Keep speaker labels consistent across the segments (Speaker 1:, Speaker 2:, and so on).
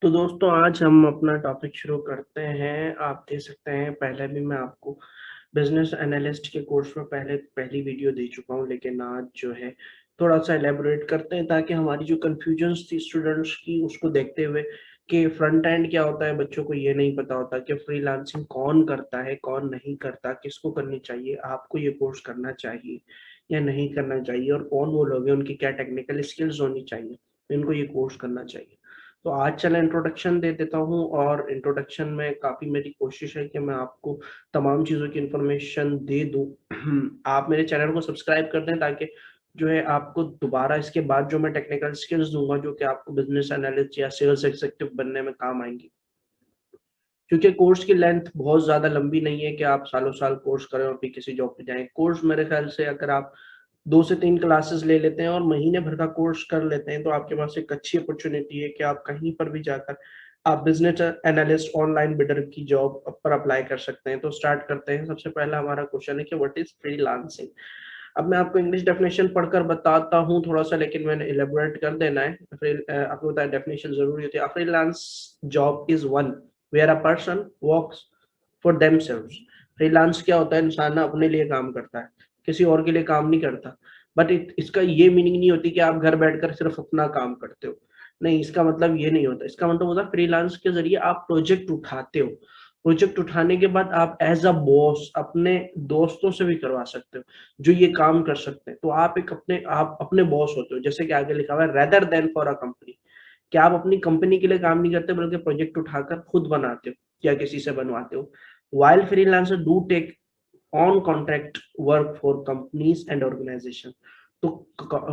Speaker 1: तो दोस्तों आज हम अपना टॉपिक शुरू करते हैं। आप देख सकते हैं पहले भी मैं आपको बिजनेस एनालिस्ट के कोर्स में पहले पहली वीडियो दे चुका हूं, लेकिन आज जो है थोड़ा सा एलेबोरेट करते हैं ताकि हमारी जो कंफ्यूजन्स थी स्टूडेंट्स की उसको देखते हुए कि फ्रंट एंड क्या होता है। बच्चों को ये नहीं पता होता कि फ्रीलांसिंग कौन करता है कौन नहीं करता, किसको करनी चाहिए, आपको ये कोर्स करना चाहिए या नहीं करना चाहिए, और कौन वो लोग हैं, उनकी क्या टेक्निकल स्किल्स होनी चाहिए, इनको ये कोर्स करना चाहिए। तो आज चला इंट्रोडक्शन दे देता हूँ, और इंट्रोडक्शन में काफ़ी मेरी कोशिश है कि मैं आपको तमाम चीज़ों की इन्फॉर्मेशन दे दूँ। आप मेरे चैनल को सब्सक्राइब कर दें ताकि जो है आपको दोबारा इसके बाद जो मैं टेक्निकल स्किल्स दूंगा जो कि आपको बिजनेस एनालिस्ट या सेल्स एग्जीक्यूटिव बनने में काम आएंगी। क्योंकि कोर्स की लेंथ बहुत ज़्यादा लंबी नहीं है कि आप सालों साल कोर्स करें और फिर किसी जॉब पे जाएं। कोर्स मेरे ख्याल से अगर आप 2 से 3 क्लासेस ले लेते हैं और महीने भर का कोर्स कर लेते हैं तो आपके पास एक अच्छी अपॉर्चुनिटी है कि आप कहीं पर भी जाकर आप बिजनेस एनालिस्ट ऑनलाइन बिडर की जॉब पर अप्लाई कर सकते हैं। तो स्टार्ट करते हैं। सबसे पहला हमारा क्वेश्चन है कि व्हाट इज फ्रीलांसिंग। अब मैं आपको इंग्लिश डेफिनेशन पढ़कर बताता हूँ थोड़ा सा, लेकिन मैंने इलेबोरेट कर देना है। आपको बताया डेफिनेशन जरूरी होती है। Freelance job is one where a person works for themselves. Freelance क्या होता है? इंसान ना अपने लिए काम करता है, किसी और के लिए काम नहीं करता। बट इसका ये मीनिंग नहीं होती कि आप घर बैठकर सिर्फ अपना काम करते हो। नहीं, इसका मतलब ये नहीं होता। इसका मतलब होता है फ्रीलांस के जरिए आप प्रोजेक्ट उठाते हो। प्रोजेक्ट उठाने के बाद आप एज अ बॉस अपने दोस्तों से भी करवा सकते हो जो ये काम कर सकते हैं। तो आप अपने बॉस होते हो, जैसे कि आगे लिखा हुआ है rather than for a company. कि आप अपनी कंपनी के लिए काम नहीं करते बल्कि प्रोजेक्ट उठाकर खुद बनाते हो या किसी से बनवाते हो। While freelancer do take on contract work for companies and organisation. तो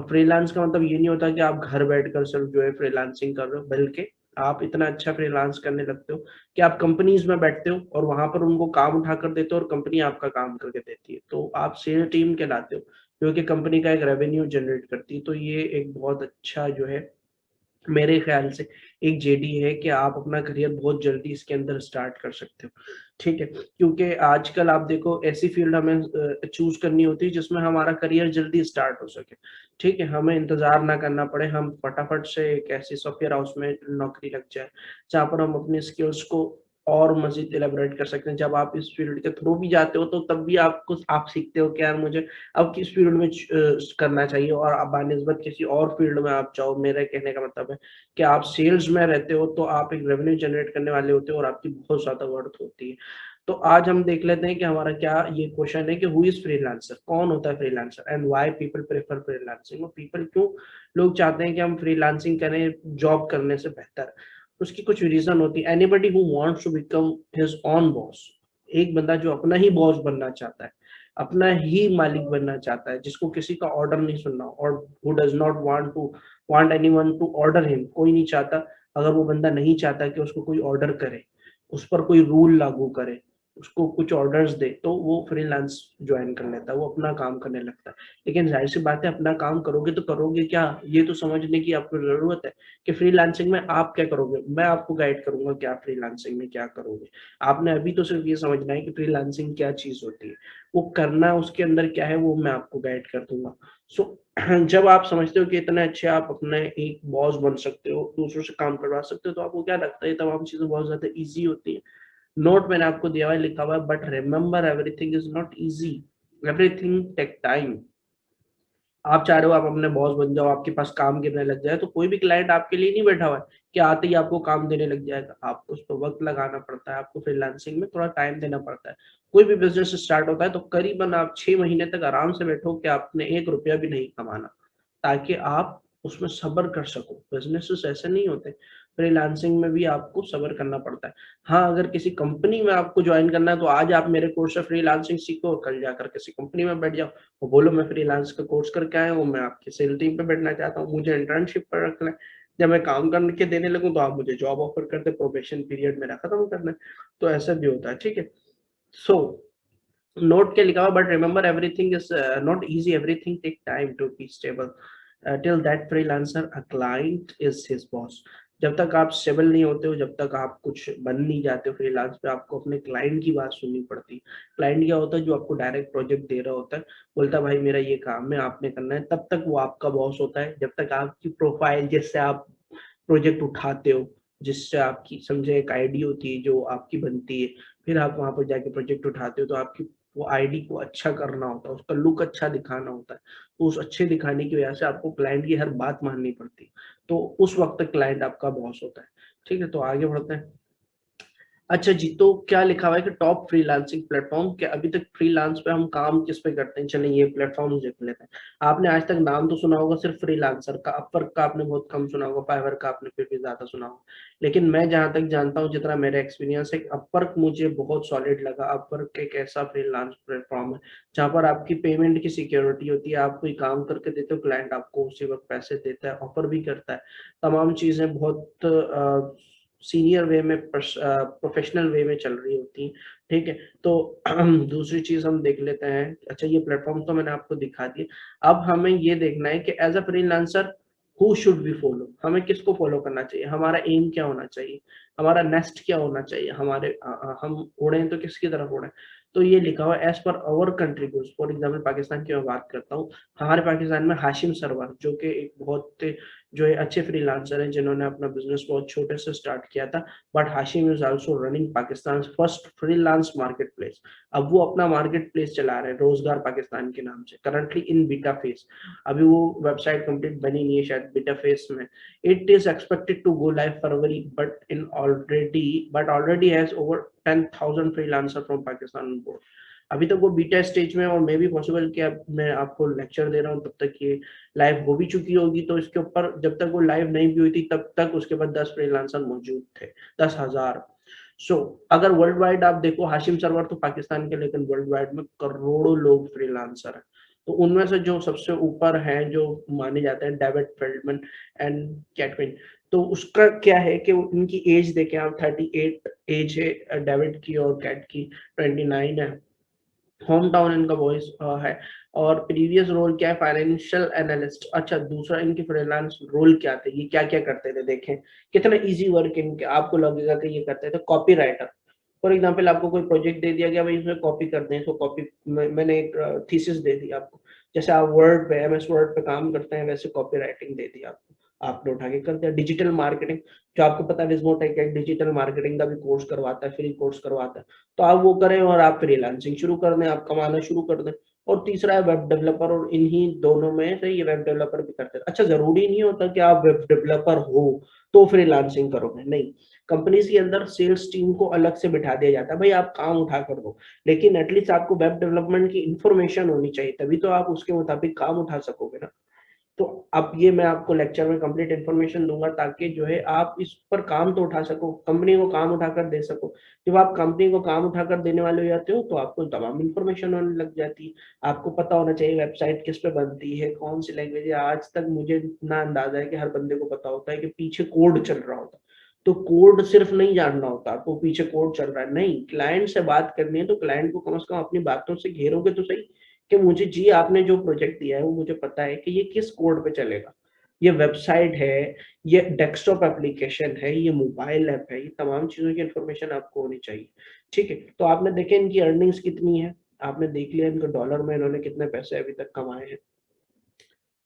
Speaker 1: फ्रीलांस का मतलब ये नहीं होता कि आप घर बैठकर सिर्फ जो है फ्रीलांसिंग कर रहे हो, बल्कि आप इतना अच्छा फ्रीलांस करने लगते हो कि आप कंपनीज में बैठते हो और वहां पर उनको काम उठा कर देते हो और कंपनी आपका काम करके देती है। तो आप सेल टीम कहलाते हो जो कि कंपनी का एक रेवेन्यू जनरेट करती है। तो ये एक बहुत अच्छा जो है मेरे ख्याल से एक जेडी है कि आप अपना करियर बहुत जल्दी इसके अंदर स्टार्ट कर सकते हो। ठीक है, क्योंकि आजकल आप देखो ऐसी फील्ड हमें चूज करनी होती है जिसमें हमारा करियर जल्दी स्टार्ट हो सके। ठीक है, हमें इंतजार ना करना पड़े, हम फटाफट से एक ऐसी सॉफ्टवेयर हाउस में नौकरी लग जाए जहाँ पर हम अपनी स्किल्स को और मजीद इलेबोरेट कर सकते हैं। जब आप इस फील्ड के थ्रू भी जाते हो तो तब भी आप सीखते हो कि यार मुझे अब किस फील्ड में करना चाहिए, और अब बानिस्बत किसी और फील्ड में आप चाहो। मेरा कहने का मतलब है कि आप सेल्स में रहते हो तो आप एक रेवेन्यू जनरेट करने वाले होते हो और आपकी बहुत ज्यादा वर्थ होती है। तो आज हम देख लेते हैं कि हमारा क्या ये क्वेश्चन है कि हु इज फ्रीलांसर, कौन होता है freelancer, and why people prefer freelancing. और पीपल क्यों लोग चाहते हैं कि हम फ्रीलांसिंग करें जॉब करने से बेहतर। उसकी कुछ रीजन होती है। Anybody who wants to become his own boss, एक बंदा जो अपना ही बॉस बनना चाहता है, अपना ही मालिक बनना चाहता है, जिसको किसी का ऑर्डर नहीं सुनना, और who does not want anyone to order him. कोई नहीं चाहता, अगर वो बंदा नहीं चाहता कि उसको कोई ऑर्डर करे, उस पर कोई रूल लागू करे, उसको कुछ ऑर्डर्स दे, तो वो फ्रीलांस ज्वाइन कर लेता है, वो अपना काम करने लगता है। लेकिन जाहिर सी बात है, अपना काम करोगे तो करोगे क्या, ये तो समझने की आपको जरूरत है कि फ्रीलांसिंग में आप क्या करोगे। मैं आपको गाइड करूंगा कि आप फ्रीलांसिंग में क्या करोगे। आपने अभी तो सिर्फ ये समझना है कि फ्रीलांसिंग क्या चीज होती है, वो करना उसके अंदर क्या है वो मैं आपको गाइड कर दूंगा। सो जब आप समझते हो कि इतने अच्छे आप अपने एक बॉस बन सकते हो, दूसरों से काम करवा सकते हो, तो आपको क्या लगता है तमाम चीजें बहुत ज्यादा इजी होती है। नोट मैंने आपको दिया हुआ है, लिखा हुआ है, but remember everything is not easy, everything take time. आप चाह रहे हो आप अपने बॉस बन जाओ, आपके पास काम गिरने लग जाए, तो कोई भी क्लाइंट आपके लिए नहीं बैठा हुआ है कि आते ही आपको काम देने लग जाएगा। आपको उस पर वक्त लगाना पड़ता है, आपको फ्रीलांसिंग में थोड़ा टाइम देना पड़ता है। कोई भी बिजनेस स्टार्ट होता है तो करीबन आप 6 महीने तक आराम से बैठो कि आपने 1 रुपया भी नहीं कमाना, ताकि आप उसमें सब्र कर सको। बिजनेसेस ऐसे नहीं होते, फ्रीलांसिंग में भी आपको सब्र करना पड़ता है। हाँ, अगर किसी कंपनी में आपको ज्वाइन करना है तो आज आप मेरे कोर्स से फ्रीलांसिंग सीखो, कल जाकर किसी कंपनी में बैठ जाओ और बोलो मैं फ्रीलांस का कोर्स करके आया हूँ, मैं आपकी सेल टीम पे बैठना चाहता हूँ, मुझे इंटर्नशिप पर रखना है। जब मैं काम करके देने लगूँ तो आप मुझे जॉब ऑफर करते, प्रोबेशन पीरियड मेरा खत्म करना है। तो ऐसा भी होता है। ठीक है, सो नोट के लिखा हुआ, but remember everything is not easy, everything take time to be stable till that freelancer a client is his boss. जब तक आप स्टेबल नहीं होते हो, जब तक आप कुछ बन नहीं जाते हो फ्रीलांस पे, आपको अपने क्लाइंट की बात सुननी पड़ती है। क्लाइंट क्या होता है? जो आपको डायरेक्ट प्रोजेक्ट दे रहा होता है, बोलता है भाई मेरा ये काम है आपने करना है, तब तक वो आपका बॉस होता है। जब तक आपकी प्रोफाइल जिससे आप प्रोजेक्ट उठाते हो जिससे आपकी समझे एक आईडी होती है जो आपकी बनती है, फिर आप वहाँ पर जाके प्रोजेक्ट उठाते हो तो आपकी वो आईडी को अच्छा करना होता है, उसका लुक अच्छा दिखाना होता है। तो उस अच्छे दिखाने की वजह से आपको क्लाइंट की हर बात माननी पड़ती है। तो उस वक़्त क्लाइंट आपका बॉस होता है। ठीक है, तो आगे बढ़ते हैं। अच्छा जी, तो क्या लिखा हुआ है कि टॉप फ्रीलांसिंग प्लेटफ़ॉर्म, क्या अभी तक फ्रीलांस पे हम काम किस पे करते हैं? चलिए ये प्लेटफ़ॉर्म्स देख लेते हैं। आपने आज तक नाम तो सुना होगा सिर्फ़ फ्रीलांसर का, अपवर्क का आपने बहुत कम सुना होगा, फाइवर का आपने फिर भी ज़्यादा सुना होगा। लेकिन मैं जहाँ तक जानता हूँ, जितना मेरा एक्सपीरियंस है, अपवर्क मुझे बहुत सॉलिड लगा। अपवर्क एक ऐसा फ्रीलांस प्लेटफ़ॉर्म है, जहाँ पर आपकी पेमेंट की सिक्योरिटी होती है। आप कोई काम करके देते हो, क्लाइंट आपको उसी वक़्त पैसे देता है, ऑफ़र भी करता है। तमाम चीज़ें बहुत सीनियर वे में प्रोफेशनल वे में चल रही होती हैं, ठीक है? तो दूसरी चीज़ हम देख लेते हैं। अच्छा, ये प्लेटफ़ॉर्म तो मैंने आपको दिखा दिए। अब हमें ये देखना है कि as a freelancer who should we follow? हमें किसको फॉलो करना चाहिए? हमारा एम क्या होना चाहिए? हमारा नेक्स्ट क्या होना चाहिए? हम उड़ें तो किसकी तरफ उड़ें? तो ये लिखा हुआ है as per hour country goes. For example Pakistan की मैं बात करता हूँ। हमारे पाकिस्तान में हाशिम सरवर जो कि एक बहुत जो है अच्छे फ्रीलांसर हैं, जिन्होंने अपना बिज़नेस बहुत छोटे से स्टार्ट किया था। But Hashim is also running Pakistan's first freelance market place. अब वो अपना मार्केट प्लेस चला रहे हैं, रोज़गार पाकिस्तान के नाम से, करंटली इन बीटा फेज़। अभी वो वेबसाइट कंप्लीट बनी नहीं है, शायद बीटा फेज़ में। It is expected to go live February, but already has over 10,000 freelancer from Pakistan on board. अभी तक वो बीटा स्टेज में, और मे बी पॉसिबल कि अब मैं आपको लेक्चर दे रहा हूँ तब तक ये लाइव हो भी चुकी होगी। तो इसके ऊपर जब तक वो लाइव नहीं भी हुई थी, तब तक उसके बाद 10 फ्रीलांसर मौजूद थे, 10,000। सो अगर वर्ल्ड वाइड आप देखो, हाशिम सरवर तो पाकिस्तान के, लेकिन वर्ल्ड वाइड में करोड़ों लोग फ्रीलांसर हैं। तो उनमें से जो सबसे ऊपर हैं, जो माने जाते हैं, डेविड फेल्डमैन एंड कैटविन। तो उसका क्या है कि उनकी एज देखें आप, 38 एज है डेविड की, और कैट की 29 है। होम टाउन इनका वॉइस है। और प्रीवियस रोल क्या है? Financial analyst. अच्छा, दूसरा इनके फ्रीलांस रोल क्या थे, ये क्या क्या करते थे, देखें कितना इजी वर्क इनके, आपको लगेगा कि ये करते थे। कॉपी राइटर, फॉर एग्जाम्पल आपको कोई प्रोजेक्ट दे दिया गया, भाई इसमें कॉपी कर दें, इसको कॉपी, मैंने एक थीसिस दे दी आपको। जैसे आप वर्ड पे, एमएस वर्ड पे काम करते हैं, वैसे कॉपी राइटिंग दे दी आपको, आपने उठा के कर दिया। डिजिटल मार्केटिंग, जो आपको पता है विस्मोटेक एक डिजिटल मार्केटिंग का भी कोर्स करवाता है, फ्री कोर्स करवाता है। तो आप वो करें और आप फ्रीलांसिंग शुरू कर दें, आप कमाना शुरू कर दें। और तीसरा है वेब डेवलपर, और इन्हीं दोनों में से ये वेब डेवलपर भी करते हैं। अच्छा, ज़रूरी नहीं होता कि आप वेब डेवलपर हो तो फ्रीलांसिंग करोगे, नहीं। कंपनीज़ के अंदर सेल्स टीम को अलग से बिठा दिया जाता है, भाई आप काम उठा कर दो, लेकिन एटलीस्ट आपको वेब डेवलपमेंट की इन्फॉर्मेशन होनी चाहिए, तभी तो आप उसके मुताबिक काम उठा सकोगे ना। तो अब ये मैं आपको लेक्चर में कंप्लीट इन्फॉर्मेशन दूँगा, ताकि जो है आप इस पर काम तो उठा सको, कंपनी को काम उठाकर दे सको। जब आप कंपनी को काम उठाकर देने वाले हो जाते हो, तो आपको तमाम इन्फॉर्मेशन होने लग जाती है। आपको पता होना चाहिए वेबसाइट किस पे बनती है, कौन-सी लैंग्वेज है। आज तक मुझे इतना अंदाज़ा है कि हर बंदे को पता होता है कि पीछे कोड चल रहा होता है। तो कोड सिर्फ नहीं जानना होता आपको, पीछे कोड चल रहा है, नहीं, क्लाइंट से बात करनी है तो क्लाइंट को कम से कम अपनी बातों से घेरोगे तो सही, कि मुझे जी आपने जो प्रोजेक्ट दिया है वो मुझे पता है कि ये किस कोड पे चलेगा। ये वेबसाइट है, ये डेस्कटॉप एप्लीकेशन है, ये मोबाइल ऐप है, ये तमाम चीज़ों की इन्फॉर्मेशन आपको होनी चाहिए। ठीक है? तो आपने देखा इनकी अर्निंग्स कितनी है, आपने देख लिया इनको डॉलर में इन्होंने कितने पैसे अभी तक कमाए हैं।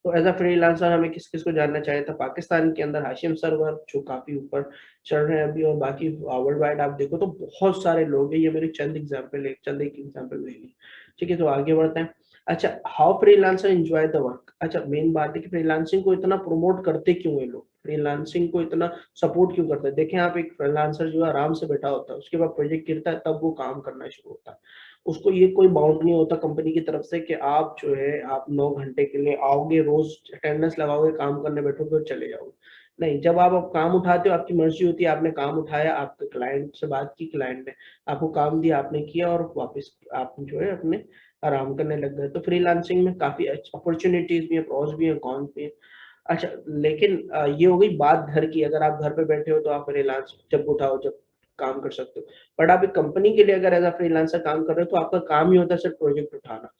Speaker 1: तो एज़ अ फ्रीलांसर हमें किस-किस को जानना चाहिए था? पाकिस्तान के अंदर हाशिम सरवर जो काफ़ी ऊपर चढ़ रहे हैं अभी, और बाकी वर्ल्ड वाइड आप देखो तो बहुत सारे लोग हैं। ये मेरे चंद एक एग्ज़ाम्पल ले ली। ठीक है, तो आगे बढ़ते हैं। अच्छा, how freelancer enjoy the work. अच्छा, मेन बात है कि फ्रीलांसिंग को इतना प्रमोट करते क्यों हैं लोग? फ्रीलांसिंग को इतना सपोर्ट क्यों करते हैं? देखें आप, एक फ्रीलांसर जो है आराम से बैठा होता है, उसके बाद प्रोजेक्ट गिरता है तब वो काम करना शुरू होता है। उसको ये कोई बाउंड नहीं होता कंपनी की तरफ से कि आप जो है आप 9 घंटे के लिए आओगे, रोज़ अटेंडेंस लगाओगे, काम करने बैठोगे और चले जाओगे। नहीं, जब आप अब काम उठाते हो, आपकी मर्ज़ी होती है, आपने काम उठाया, आपके क्लाइंट से बात की, क्लाइंट ने आपको काम दिया, आपने किया और वापस आप जो है अपने आराम करने लग गए। तो फ्रीलांसिंग में काफ़ी अपॉर्च्युनिटीज़ भी हैं, प्रॉस भी हैं, कॉन्स भी हैं। अच्छा, लेकिन ये हो गई बात घर की। अगर आप घर पे बैठे हो तो आप फ्रीलांस जब उठाओ, जब काम कर सकते हो। बट आप एक कंपनी के लिए अगर एज़ अ फ्रीलांसर काम कर रहे हो, तो आपका काम ही होता है सिर्फ़ प्रोजेक्ट उठाना,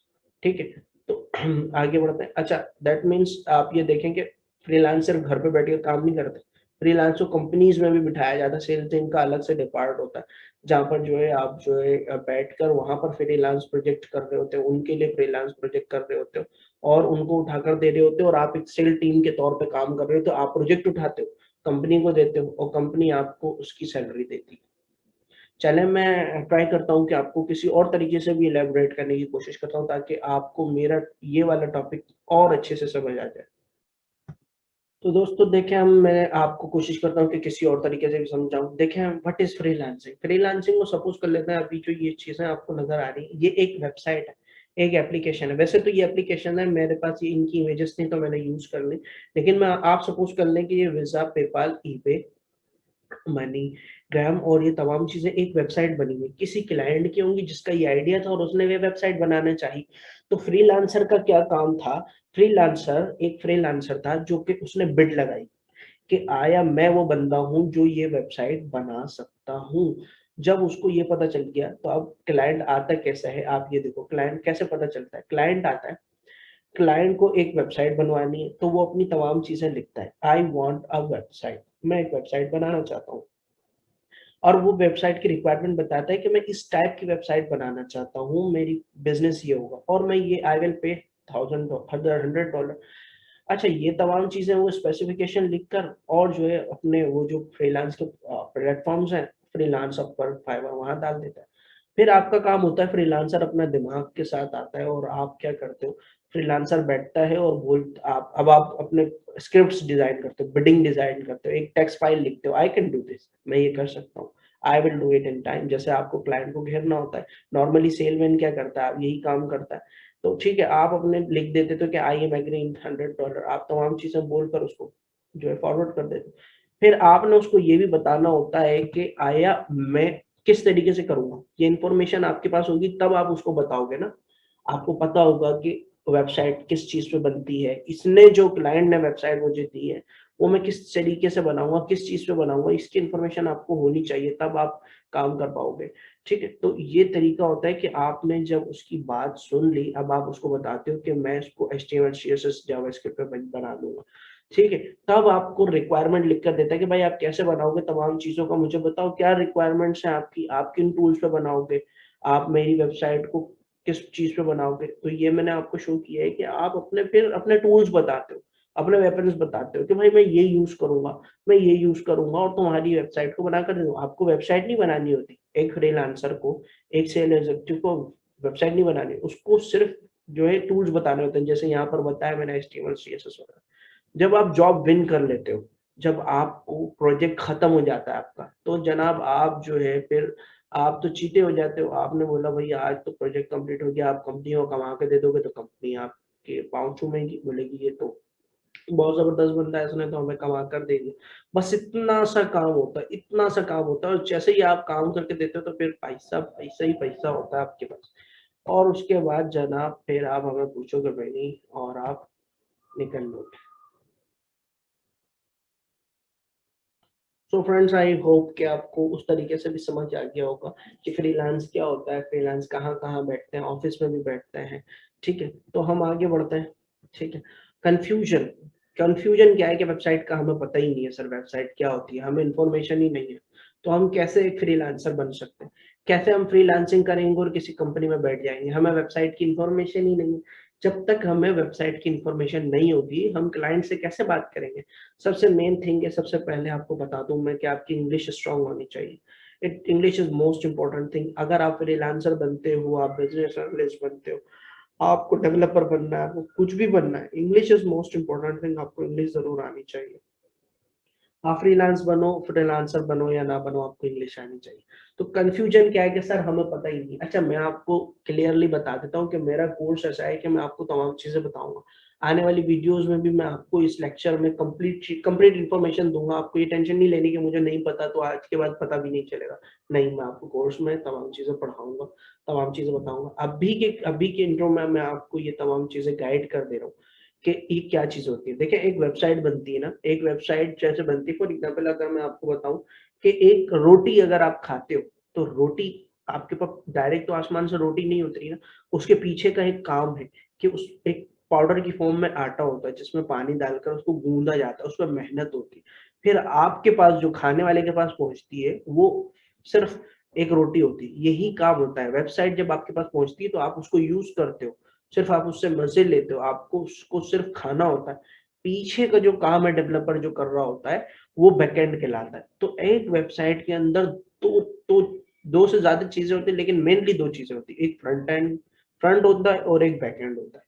Speaker 1: ठीक है? तो आगे बढ़ते हैं। अच्छा, दैट मीन्स आप ये देखें कि फ्रीलांसर घर पे बैठ के काम नहीं करते। फ्रीलांसर को कंपनीज़ में भी बिठाया जाता है, सेल्स टीम का अलग से डिपार्ट होता है, जहाँ पर जो है आप जो है बैठकर वहाँ पर फ्रीलांस प्रोजेक्ट कर रहे होते हो, उनके लिए फ्रीलांस प्रोजेक्ट कर रहे होते हो और उनको उठाकर दे रहे होते हो, और आप एक सेल टीम के तौर पे काम कर रहे हो, तो आप प्रोजेक्ट उठाते हो। कंपनी को देते हो और कंपनी आपको उसकी सैलरी देती है। चलें मैं ट्राई करता हूँ कि आपको किसी और तरीके से भी इलैबोरेट करने की कोशिश करता हूँ ताकि आपको मेरा ये वाला टॉपिक और अच्छे से समझ आ जाए। तो दोस्तों देखें मैं आपको कोशिश करता हूँ कि किसी और तरीके से भी समझाऊँ। देखें व्हाट इज़ फ्रीलांसिंग? फ्रीलांसिंग को सपोज़ कर लेते हैं अभी जो ये चीज़ें आपको नज़र आ रही हैं, ये एक वेबसाइट है, एक एप्लीकेशन है। वैसे तो ये एप्लीकेशन है मेरे पास ये इनकी इमेजेस थी तो मैंने यूज़ कर ली। लेकिन मैं आप सपोज़ कर लें कि ये वीज़ा, पेपाल, ईबे, मनी ग्राम और ये तमाम चीज़ें एक वेबसाइट बनी हुई किसी क्लाइंट की होंगी जिसका ये आइडिया था और उसने ये वेबसाइट बनाना चाही। तो फ्रीलांसर का क्या काम था? फ्रीलांसर एक फ्रीलांसर था जो कि उसने बिड लगाई कि आया मैं वो बंदा हूँ जो ये वेबसाइट बना सकता हूँ। जब उसको ये पता चल गया तो अब क्लाइंट आता कैसा है आप ये देखो क्लाइंट कैसे पता चलता है? क्लाइंट आता है, क्लाइंट को एक वेबसाइट बनवानी है तो वो अपनी तमाम चीज़ें लिखता है। आई वांट अ वेबसाइट, मैं एक वेबसाइट बनाना चाहता हूँ। और वो वेबसाइट की रिक्वायरमेंट बताता है कि मैं इस टाइप की वेबसाइट बनाना चाहता हूँ, मेरी बिज़नेस ये होगा और मैं ये आई विल पे $100 अच्छा ये तमाम चीज़ें वो स्पेसिफिकेशन लिखकर और जो है अपने वो जो फ्रीलांस के प्लेटफ़ॉर्म्स हैं, फ्रीलांस अपवर्क, फाइवर वहाँ डाल देता है। फिर आपका काम होता है फ्रीलांसर अपना दिमाग के साथ आता है और आप क्या करते हो, फ्रीलांसर बैठता है और आप अपने स्क्रिप्ट्स डिज़ाइन करते हो, बिडिंग डिज़ाइन करते हो, एक टेक्स्ट फाइल लिखते हो, आई कैन डू दिस मैं ये कर सकता हूँ। I will do it in time जैसे आपको क्लाइंट को घेरना होता है। नॉर्मली सेलमैन क्या करता है, यही काम करता है। तो ठीक है, आप अपने लिख देते तो कि आई एम एग्रीइंग $100 आप तमाम चीज़ें बोलकर उसको जो है फॉरवर्ड कर देते। फिर आपने उसको ये भी बताना होता है कि आया मैं किस तरीके से करूँगा। ये इन्फॉर्मेशन आपके पास होगी तब आप उसको बताओगे ना। आपको पता होगा कि वेबसाइट किस चीज़ पे बनती है। इसने जो क्लाइंट ने वेबसाइट मुझे दी है, वो मैं किस तरीके से बनाऊँगा, किस चीज़ पे बनाऊँगा, इसकी इन्फॉर्मेशन आपको होनी चाहिए तब आप काम कर पाओगे। ठीक है? तो ये तरीका होता है कि आपने जब उसकी बात सुन ली, अब आप उसको बताते हो कि मैं इसको एचटीएमएल, सीएसएस, जावास्क्रिप्ट पे बना दूँगा। ठीक है? तब आपको रिक्वायरमेंट लिख कर देता है कि भाई आप कैसे बनाओगे तमाम चीज़ों का मुझे बताओ, क्या रिक्वायरमेंट्स हैं आपकी, आप किन टूल्स पे बनाओगे, आप मेरी वेबसाइट को किस चीज़ पे बनाओगे। तो ये मैंने आपको शो किया है कि आप अपने फिर अपने टूल्स बताते हो, अपने वेपन्स बताते हो कि भाई मैं ये यूज़ करूँगा, मैं ये यूज़ करूँगा और तुम्हारी वेबसाइट को बनाकर दे दूँगा। आपको वेबसाइट नहीं बनानी होती। एक फ्रीलांसर को, एक सेल एग्ज़ेक्युटिव को वेबसाइट नहीं बनानी, उसको सिर्फ़ जो है टूल्स बताने होते हैं। जैसे यहाँ पर बताया मैंने एचटीएमएल, सीएसएस वगैरह। जब आप जॉब विन कर लेते हो, जब आपको प्रोजेक्ट खत्म हो जाता है आपका, तो जनाब आप जो है फिर आप तो चीते हो जाते हो। आपने बोला भई आज तो प्रोजेक्ट कंप्लीट हो गया, आप कंपनी को कमा के दे दोगे तो कंपनी आपके पाँव चूमेगी, बोलेगी ये तो बहुत ज़बरदस्त बंदा है, इसने तो हमें कमा कर दे दिया। बस इतना सा काम होता है, इतना सा काम होता है और जैसे ही आप काम करके देते हो तो फिर पैसा, पैसा ही पैसा होता है आपके पास। और उसके बाद जनाब फिर आप हमें पूछोगे भई नहीं और आप निकल लोगे। सो फ्रेंड्स आई होप कि आपको उस तरीके से भी समझ आ गया होगा कि फ्रीलांस क्या होता है, फ्रीलांस कहाँ-कहाँ बैठते हैं, ऑफ़िस में भी बैठते हैं, ठीक है? तो हम आगे बढ़ते हैं, ठीक है? कन्फ्यूज़न, कन्फ्यूज़न क्या है कि वेबसाइट का हमें पता ही नहीं है सर वेबसाइट क्या होती है, हमें इन्फॉर्मेशन ही नहीं है। तो हम कैसे एक फ्रीलांसर बन सकते हैं? कैसे हम फ्रीलांसिंग करेंगे और किसी कंपनी में बैठ जाएँगे? हमें वेबसाइट की इन्फॉर्मेशन ही नहीं है। जब तक हमें वेबसाइट की इन्फॉर्मेशन नहीं होगी, हम क्लाइंट से कैसे बात करेंगे? सबसे मेन थिंग है सबसे पहले आपको बता दूँ मैं कि आपकी इंग्लिश स्ट्रॉन्ग होनी चाहिए। It English is most important thing अगर आप फ्रीलांसर बनते हो, आप बिज़नेस एनालिस्ट बनते हो, आपको डेवलपर बनना है, आपको कुछ भी बनना है, English is most important thing आपको इंग्लिश ज़रूर आनी चाहिए। आप फ्रीलांस बनो, फ्रीलांसर बनो या ना बनो आपको इंग्लिश आनी चाहिए। तो कन्फ्यूजन क्या है कि सर हमें पता ही नहीं। अच्छा मैं आपको क्लियरली बता देता हूँ कि मेरा कोर्स ऐसा है कि मैं आपको तमाम चीज़ें बताऊँगा। आने वाली वीडियोज़ में भी मैं आपको इस लेक्चर में कंप्लीट इन्फॉर्मेशन दूँगा। आपको ये टेंशन नहीं लेनी कि मुझे नहीं पता तो आज के बाद पता भी नहीं चलेगा। नहीं, मैं आपको कोर्स में तमाम चीज़ें पढ़ाऊँगा, तमाम चीज़ें बताऊँगा। अभी के इंट्रो में मैं आपको ये तमाम चीज़ें गाइड कर दे रहा हूँ। कि ये क्या चीज़ होती है। देखिए एक वेबसाइट बनती है ना, एक वेबसाइट जैसे बनती है फॉर एग्ज़ाम्पल अगर मैं आपको बताऊँ कि एक रोटी अगर आप खाते हो, तो रोटी आपके पास डायरेक्ट तो आसमान से रोटी नहीं उतरी ना, उसके पीछे का एक काम है कि उस एक पाउडर की फ़ॉर्म में आटा होता है जिसमें पानी डालकर उसको गूँधा जाता है, उसमें मेहनत होती है। फिर आपके पास जो खाने वाले के पास पहुँचती है, वो सिर्फ़ एक रोटी होती है। यही काम होता है, वेबसाइट जब आपके पास पहुँचती है तो आप उसको यूज़ करते हो। सिर्फ़ आप उससे मज़े लेते हो, आपको उसको सिर्फ़ खाना होता है। पीछे का जो काम है डेवलपर जो कर रहा होता है वो बैकएंड कहलाता है। तो एक वेबसाइट के अंदर तो दो से ज्यादा चीजें होती है, लेकिन मेनली दो चीजें होती है, एक फ्रंट होता है और एक बैकएंड होता है।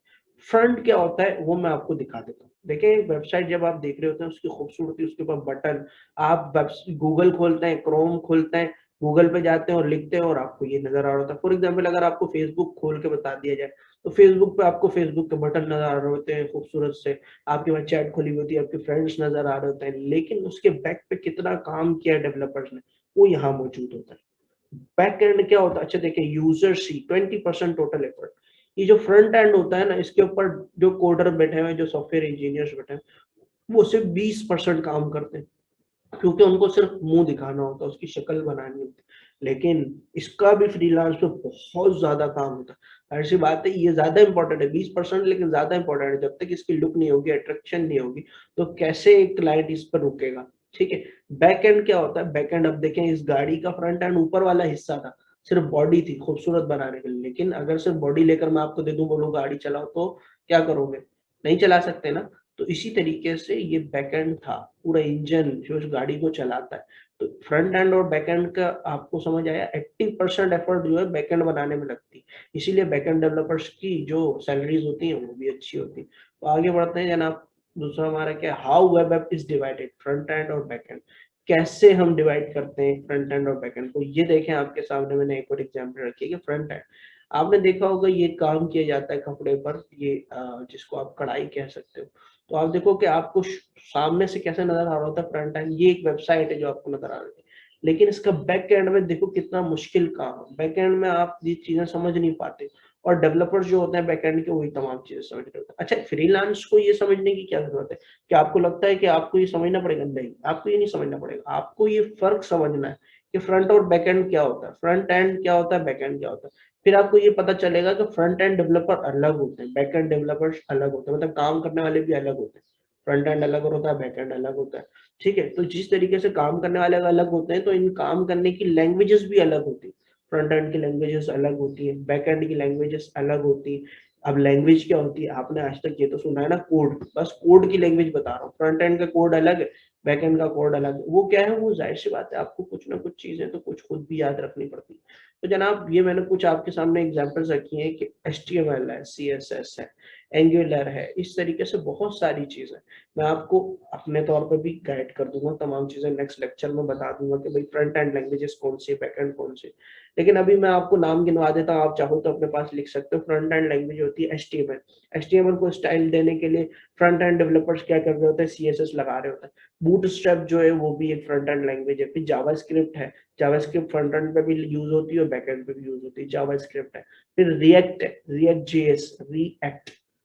Speaker 1: फ्रंट क्या होता है वो मैं आपको दिखा देता हूँ। देखिए वेबसाइट जब आप देख रहे होते हैं उसकी खूबसूरती, उसके ऊपर बटन, आप गूगल खोलते हैं, क्रोम खोलते हैं, गूगल पे जाते हैं और लिखते हैं और आपको ये नजर आ रहा होता है। फॉर एग्जाम्पल अगर आपको फेसबुक खोल के बता दिया जाए तो फेसबुक पे आपको फेसबुक के बटन नजर आ रहे होते हैं खूबसूरत से, आपके पास चैट खुली होती है, आपके फ्रेंड्स नजर आ रहे होते हैं, लेकिन उसके बैक पे कितना काम किया डेवलपर्स ने वो यहाँ मौजूद होता है। बैक एंड क्या होता है, अच्छा देखिए यूजर सी 20% टोटल एफर्ट। ये जो फ्रंट एंड होता है ना, इसके ऊपर जो कोडर बैठे हुए हैं, जो सॉफ्टवेयर इंजीनियर्स बैठे हैं, वो सिर्फ 20% काम करते हैं, क्योंकि उनको सिर्फ मुंह दिखाना होता है, उसकी शक्ल बनानी होती है। लेकिन इसका भी फ्रीलांस पे बहुत ज्यादा काम होता है। ऐसी बात है, ये ज्यादा इंपॉर्टेंट है 20%, लेकिन ज्यादा इंपॉर्टेंट है। जब तक इसकी लुक नहीं होगी, अट्रैक्शन नहीं होगी, तो कैसे एक क्लाइंट इस पर रुकेगा। ठीक है। बैक एंड क्या होता है, बैक एंड अब देखें, इस गाड़ी का फ्रंट एंड ऊपर वाला हिस्सा था, सिर्फ बॉडी थी खूबसूरत बनाने के लिए, लेकिन अगर सिर्फ बॉडी लेकर मैं आपको दे दूं, बोलूं गाड़ी चलाओ, तो क्या करोगे, नहीं चला सकते ना। तो इसी तरीके से ये बैकएंड था, पूरा इंजन जो उस गाड़ी को चलाता है। तो फ्रंट एंड और बैकएंड का आपको समझ आया, 80% एफर्ट जो है बैकएंड बनाने में लगती है, इसीलिए बैकएंड डेवलपर्स की जो सैलरीज होती हैं वो भी अच्छी होती है। तो आगे बढ़ते हैं जनाब। दूसरा हमारा क्या, how web app is divided, front end और बैकएंड। कैसे हम डिवाइड करते हैं फ्रंट एंड और बैकएंड को, ये देखें आपके सामने मैंने एक और एग्जांपल रखी है कि फ्रंट एंड, आपने देखा होगा ये काम किया जाता है कपड़े पर, ये जिसको आप कढ़ाई कह सकते हो। तो आप देखो कि आपको सामने से कैसे नजर आ रहा होता है फ्रंट एंड, ये एक वेबसाइट है जो आपको नजर आ रही है, लेकिन इसका बैक एंड में देखो कितना मुश्किल काम है। बैक एंड में आप ये चीजें समझ नहीं पाते, और डेवलपर्स जो होते हैं बैक एंड के वही तमाम चीजें समझ रहे होते हैं। अच्छा, फ्रीलांस को ये समझने की क्या जरूरत है, कि आपको लगता है कि आपको ये समझना पड़ेगा, नहीं आपको ये नहीं समझना पड़ेगा, आपको ये फर्क समझना है कि फ्रंट और बैक एंड क्या होता है, फ्रंट एंड क्या होता है, बैक एंड क्या होता है। फिर आपको ये पता चलेगा कि फ्रंट एंड डेवलपर अलग होते हैं, बैक एंड डेवलपर्स अलग होते हैं, मतलब काम करने वाले भी अलग होते हैं। फ्रंट एंड अलग होता है, बैक एंड अलग होता है। ठीक है, तो जिस तरीके से काम करने वाले अलग होते हैं, तो इन काम करने की लैंग्वेजेस भी अलग होती है। फ्रंट एंड की लैंग्वेजेस अलग होती है, बैक एंड की लैंग्वेजेस अलग होती है। अब लैंग्वेज क्या होती है, आपने आज तक ये तो सुना है ना, कोड, बस कोड की लैंग्वेज बता रहा हूँ। फ्रंट एंड का कोड अलग है, बैक एंड का कोड अलग है। वो क्या है, वो जाहिर सी बात है, आपको कुछ ना कुछ चीजें तो कुछ खुद भी याद रखनी पड़ती है। तो जनाब ये मैंने कुछ आपके सामने एग्जांपल्स रखी हैं कि HTML है, CSS है, एंगुलर है, इस तरीके से बहुत सारी चीजें मैं आपको अपने तौर पर भी गाइड कर दूंगा। तमाम चीजें नेक्स्ट लेक्चर में बता दूंगा कि भाई फ्रंट एंड लैंग्वेजेस कौन सी, बैक एंड कौन सी। लेकिन अभी मैं आपको नाम गिनवा देता हूँ, आप चाहो तो अपने पास लिख सकते हो। फ्रंट एंड लैंग्वेज होती है HTML। HTML को स्टाइल देने के लिए फ्रंट एंड डेवलपर्स क्या कर रहे होते हैं, CSS लगा रहे होते हैं। बूटस्ट्रैप जो है वो भी एक फ्रंट एंड लैंग्वेज है। फिर जावास्क्रिप्ट है, जावास्क्रिप्ट फ्रंट एंड पे भी यूज होती है और बैक एंड पे भी यूज होती है, जावास्क्रिप्ट है। फिर रिएक्ट है, रिएक्ट जेएस,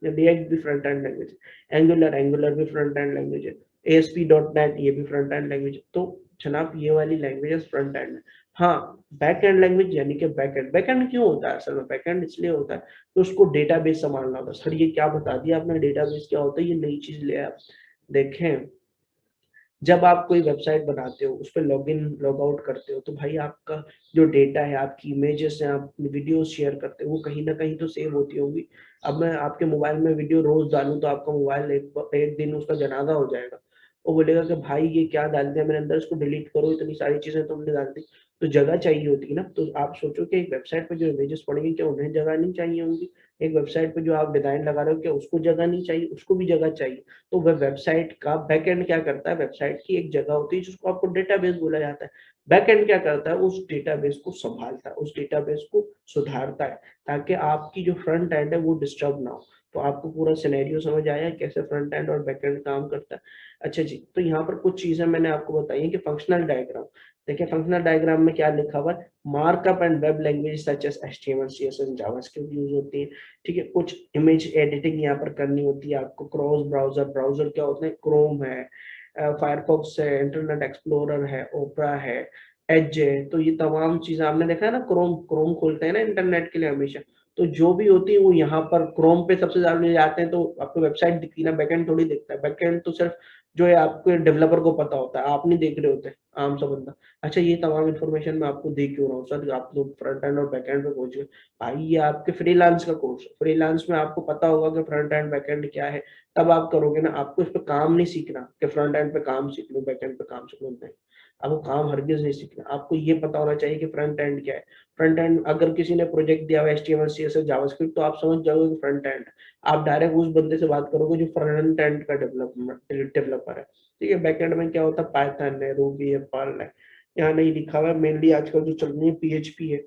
Speaker 1: रिएक्ट भी फ्रंट एंड लैंग्वेज है। एंगुलर भी फ्रंट एंड लैंग्वेज है। ASP.NET ये भी फ्रंट एंड लैंग्वेज है। तो जनाब ये वाली लैंग्वेजेस फ्रंट एंड है। हाँ, बैक एंड लैंग्वेज यानी कि बैक एंड क्यों होता है, असल में बैक एंड इसलिए होता है कि उसको डेटाबेस संभालना होता है। सर ये क्या बता दिया आपने, डेटाबेस क्या होता है, ये नई चीज ले आया। देखें, जब आप कोई वेबसाइट बनाते हो, उस पर लॉग इन लॉग आउट करते हो, तो भाई आपका जो डेटा है, आपकी इमेजेस हैं, आप वीडियोस शेयर करते हो, वो कहीं ना कहीं तो सेव होती होंगी। अब मैं आपके मोबाइल में वीडियो रोज डालूं तो आपका मोबाइल एक दिन उसका जनाजा हो जाएगा। वो बोलेगा कि भाई ये क्या डाल दिया मेरे अंदर, इसको डिलीट करो, इतनी सारी चीजें तुमने डाल दी। तो जगह चाहिए होती है ना। तो आप सोचो कि एक वेबसाइट पे जो इमेजेस पड़ेंगी, क्या उन्हें जगह नहीं चाहिए होंगी। एक वेबसाइट पे जो आप डिजाइन लगा रहे हो, क्या उसको जगह नहीं चाहिए, उसको भी जगह चाहिए। तो वह वेबसाइट का बैकएंड क्या करता है, वेबसाइट की एक जगह होती है जिसको आपको डेटाबेस बोला जाता है। बैकएंड क्या करता है, उस डेटाबेस को संभालता है, उस डेटाबेस को सुधारता है, ताकि आपकी जो फ्रंट एंड है वो डिस्टर्ब ना हो। तो आपको पूरा सिनेरियो समझ आया कैसे फ्रंट एंड और बैकएंड काम करता है। अच्छा जी, तो यहाँ पर कुछ चीजें मैंने आपको बताई है कि फंक्शनल डायग्राम। देखिए फंक्शनल डायग्राम में क्या लिखा हुआ है, markup and web language such as HTML CSS JavaScript use होती है। ठीक है, कुछ इमेज एडिटिंग यहाँ पर करनी होती है आपको। क्रॉस ब्राउजर, ब्राउजर क्या होते हैं, क्रोम है, फायरफॉक्स है, इंटरनेट एक्सप्लोरर है, ओपरा है, एज है। तो ये तमाम चीजें आपने देखा है ना, क्रोम क्रोम खोलते हैं ना इंटरनेट के लिए हमेशा। तो जो भी होती है वो यहाँ पर क्रोम पे सबसे ज्यादा ले जाते हैं, तो आपको वेबसाइट दिखती है ना, बैकएंड थोड़ी दिखता है। बैकएंड तो सिर्फ जो है आपके डेवलपर को पता होता है, आप नहीं देख रहे होते, आम सा बंदा। अच्छा ये तमाम इन्फॉर्मेशन मैं आपको दे क्यों रहा हूँ सर, आप लोग फ्रंट एंड और बैक एंड पे पहुंच गए। भाई ये आपके फ्रीलांस का कोर्स है, फ्रीलांस में आपको पता होगा कि फ्रंट एंड बैक एंड क्या है, तब आप करोगे ना। आपको इस पे काम नहीं सीखना कि फ्रंट एंड पे काम सीख लो, बैक एंड पे काम सीख लो, नहीं। आपको काम हरगिज नहीं सीखना, आपको ये पता होना चाहिए कि फ्रंट एंड क्या है। फ्रंट एंड अगर किसी ने प्रोजेक्ट दिया हुआ HTML CSS जावास्क्रिप्ट, तो आप समझ जाओगे कि फ्रंट एंड। आप डायरेक्ट उस बंदे से बात करोगे जो फ्रंट एंड का डेवलपर है। ठीक है, बैक एंड में क्या होता है, पाइथन है, रूबी है, पर्ल है। यहाँ नहीं लिखा हुआ है, मेनली आजकल जो चल रही है PHP है,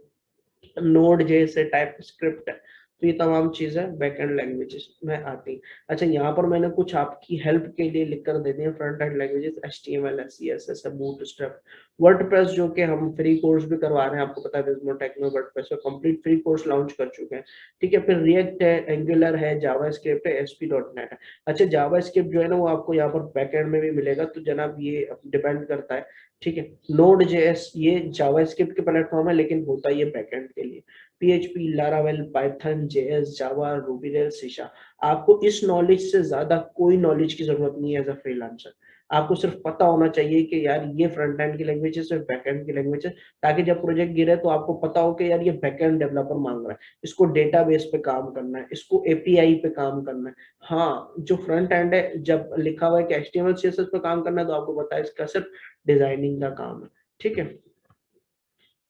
Speaker 1: नोड जैसे टाइप स्क्रिप्ट है। तो ये तमाम चीजें बैकएंड लैंग्वेजेस में आती हैं। अच्छा यहाँ पर मैंने कुछ आपकी हेल्प के लिए लिख कर दे दिए फ्रंट एंड लैंग्वेजेस, HTML है, CSS है, बूटस्ट्रैप, वर्डप्रेस, जो कि हम फ्री कोर्स भी करवा रहे हैं, आपको पता है विस्मो टेक में वर्डप्रेस का कंप्लीट फ्री कोर्स लॉन्च कर चुके हैं। ठीक है, फिर रिएक्ट है, एंगुलर है, जावास्क्रिप्ट है, ASP.NET है। अच्छा जावास्क्रिप्ट जो है ना वो आपको यहाँ पर बैकएंड में भी मिलेगा, तो जनाब ये डिपेंड करता है। ठीक है, नोड जेएस ये जावास्क्रिप्ट के प्लेटफॉर्म है, लेकिन होता ये बैकएंड के लिए। PHP, लारावेल, पाइथन, जेएस, जावा, रूबी रेल, सीशा। आपको इस नॉलेज से ज्यादा कोई नॉलेज की जरूरत नहीं है एज अ फ्रीलांसर। आपको सिर्फ पता होना चाहिए कि यार ये फ्रंट एंड की लैंग्वेज है, सिर्फ बैक एंड की लैंग्वेज है, ताकि जब प्रोजेक्ट गिरे तो आपको पता हो कि यार ये बैक एंड डेवलपर मांग रहा है, इसको डेटाबेस पे काम करना है, इसको API पे काम करना है। हाँ जो फ्रंट एंड है, जब लिखा हुआ है कि HTML CSS पे काम करना है, तो आपको पता है इसका सिर्फ डिजाइनिंग का काम है। ठीक है,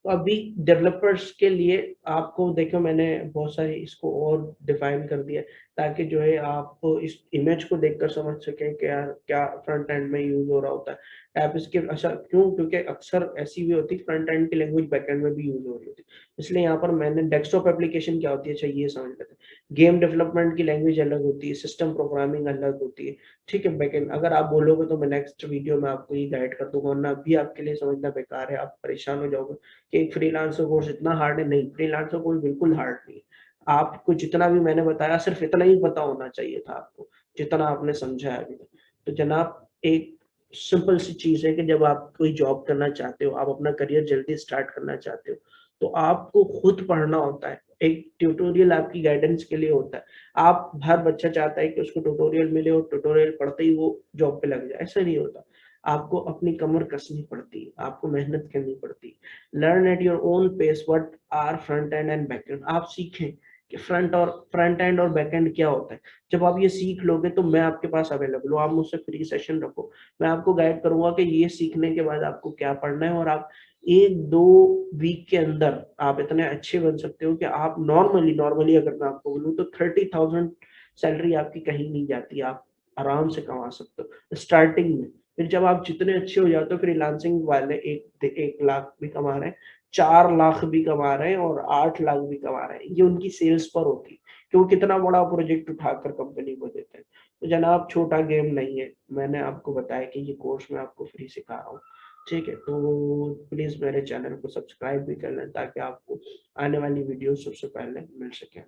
Speaker 1: तो अभी डेवलपर्स के लिए आपको देखो मैंने बहुत सारी इसको और डिफाइन कर दिया, ताकि जो है आप इस इमेज को देखकर समझ सकें कि यार क्या फ्रंट एंड में यूज हो रहा होता है। टाइप इसके अच्छा क्यों, क्योंकि अक्सर ऐसी भी होती है फ्रंट एंड की लैंग्वेज बैक एंड में भी यूज हो रही होती है। इसलिए यहाँ पर मैंने डेस्कटॉप एप्लीकेशन क्या होती है, अच्छा ये समझ लेते हैं। गेम डेवलपमेंट की लैंग्वेज अलग होती है, सिस्टम प्रोग्रामिंग अलग होती है। ठीक है, बैकएंड अगर आप बोलोगे तो मैं नेक्स्ट वीडियो में आपको ये गाइड कर दूंगा, वरना अभी आपके लिए समझना बेकार है, आप परेशान हो जाओगे कि एक फ्रीलांसर कोर्स इतना हार्ड है। नहीं, फ्रीलांसर कोर्स बिल्कुल हार्ड नहीं है। आपको जितना भी मैंने बताया सिर्फ इतना ही पता होना चाहिए था आपको, जितना आपने समझा है अभी तक। तो जनाब एक सिंपल सी चीज है कि जब आप कोई जॉब करना चाहते हो, आप अपना करियर जल्दी स्टार्ट करना चाहते हो, तो आपको खुद पढ़ना होता है। एक ट्यूटोरियल आपकी गाइडेंस के लिए होता है। आप हर बच्चा चाहता है कि उसको ट्यूटोरियल मिले और ट्यूटोरियल पढ़ते ही वो जॉब पे लग जाए, ऐसा नहीं होता। आपको अपनी कमर कसनी पड़ती है, आपको मेहनत करनी पड़ती है। Learn at your own pace what are front end and back end. आप सीखें कि फ्रंट एंड और बैक एंड क्या होता है। जब आप ये सीख लोगे तो मैं आपके पास अवेलेबल हूँ, आप मुझसे फ्री सेशन रखो, मैं आपको गाइड करूंगा कि ये सीखने के बाद आपको क्या पढ़ना है। और आप 1-2 वीक के अंदर आप इतने अच्छे बन सकते हो कि आप नॉर्मली नॉर्मली अगर मैं आपको बोलूँ तो 30,000 सैलरी आपकी कहीं नहीं जाती, आप आराम से कमा सकते हो स्टार्टिंग में। फिर जब आप जितने अच्छे हो जाते हो, फ्रीलांसिंग वाले 1 लाख भी कमा रहे हैं, 4 लाख भी कमा रहे हैं और 8 लाख भी कमा रहे हैं, ये उनकी सेल्स पर होती है कि वो कितना बड़ा प्रोजेक्ट उठाकर कंपनी को देते हैं। तो जनाब छोटा गेम नहीं है, मैंने आपको बताया कि ये कोर्स मैं आपको फ्री सिखा रहा हूँ। ठीक है, तो प्लीज मेरे चैनल को सब्सक्राइब भी कर लें ताकि आपको आने वाली वीडियो सबसे पहले मिल सके।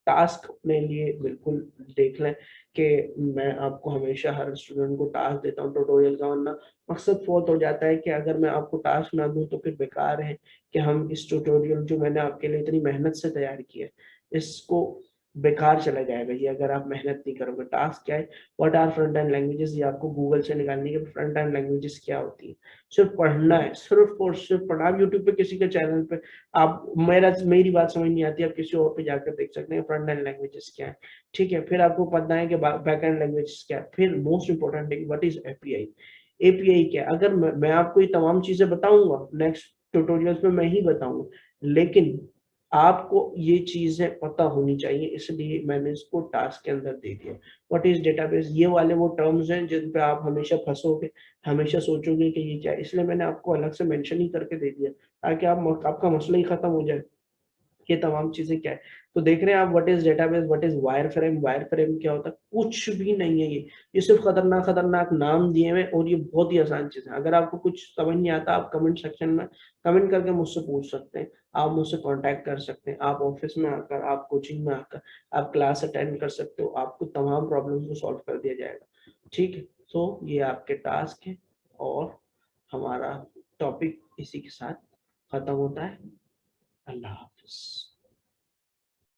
Speaker 1: टास्क अपने लिए बिल्कुल देख लें कि मैं आपको हमेशा हर स्टूडेंट को टास्क देता हूँ ट्यूटोरियल का, वरना मकसद बहुत हो जाता है कि अगर मैं आपको टास्क ना दूं तो फिर बेकार है कि हम इस ट्यूटोरियल जो मैंने आपके लिए इतनी मेहनत से तैयार किया है इसको बेकार चला जाएगा ये अगर आप मेहनत नहीं करोगे। टास्क क्या है, what are front end languages, ये आपको गूगल से निकालनी है। फ्रंट एंड लैंग्वेजेस क्या होती है, सिर्फ पढ़ना है, सिर्फ और सिर्फ पढ़ना। आप यूट्यूब पे किसी के चैनल पे आप मेरी बात समझ नहीं आती, आप किसी और पे जाकर देख सकते हैं फ्रंट एंड लैंग्वेजेस क्या है। ठीक है, फिर आपको पता है कि बैक एंड लैंग्वेजेस क्या है। फिर मोस्ट इंपोर्टेंट है व्हाट इज एपीआई। एपीआई क्या है, अगर मैं आपको ये तमाम चीजें बताऊंगा नेक्स्ट ट्यूटोरियल्स में मैं ही बताऊंगा, लेकिन आपको ये चीजें पता होनी चाहिए, इसलिए मैंने इसको टास्क के अंदर दे दिया। व्हाट इज डेटाबेस, ये वाले वो टर्म्स हैं जिन पे आप हमेशा फंसोगे, हमेशा सोचोगे कि ये क्या है, इसलिए मैंने आपको अलग से मेंशन ही करके दे दिया ताकि आपका मसला ही खत्म हो जाए। ये तमाम चीजें क्या है, तो देख रहे हैं आप what is database, what is wire frame. Wire frame क्या होता है, कुछ भी नहीं है ये सिर्फ खतरनाक खतरनाक नाम दिए हुए और ये बहुत ही आसान चीज है। अगर आपको कुछ समझ नहीं आता आप कमेंट सेक्शन में कमेंट करके मुझसे पूछ सकते हैं, आप मुझसे कांटेक्ट कर सकते हैं, आप ऑफिस में आकर, आप कोचिंग में आकर, आप क्लास अटेंड कर सकते हो, आपको तमाम प्रॉब्लम्स को सॉल्व कर दिया जाएगा। ठीक है, तो ये आपके टास्क है और हमारा टॉपिक इसी के साथ खत्म होता है। अल्लाह हाफिज।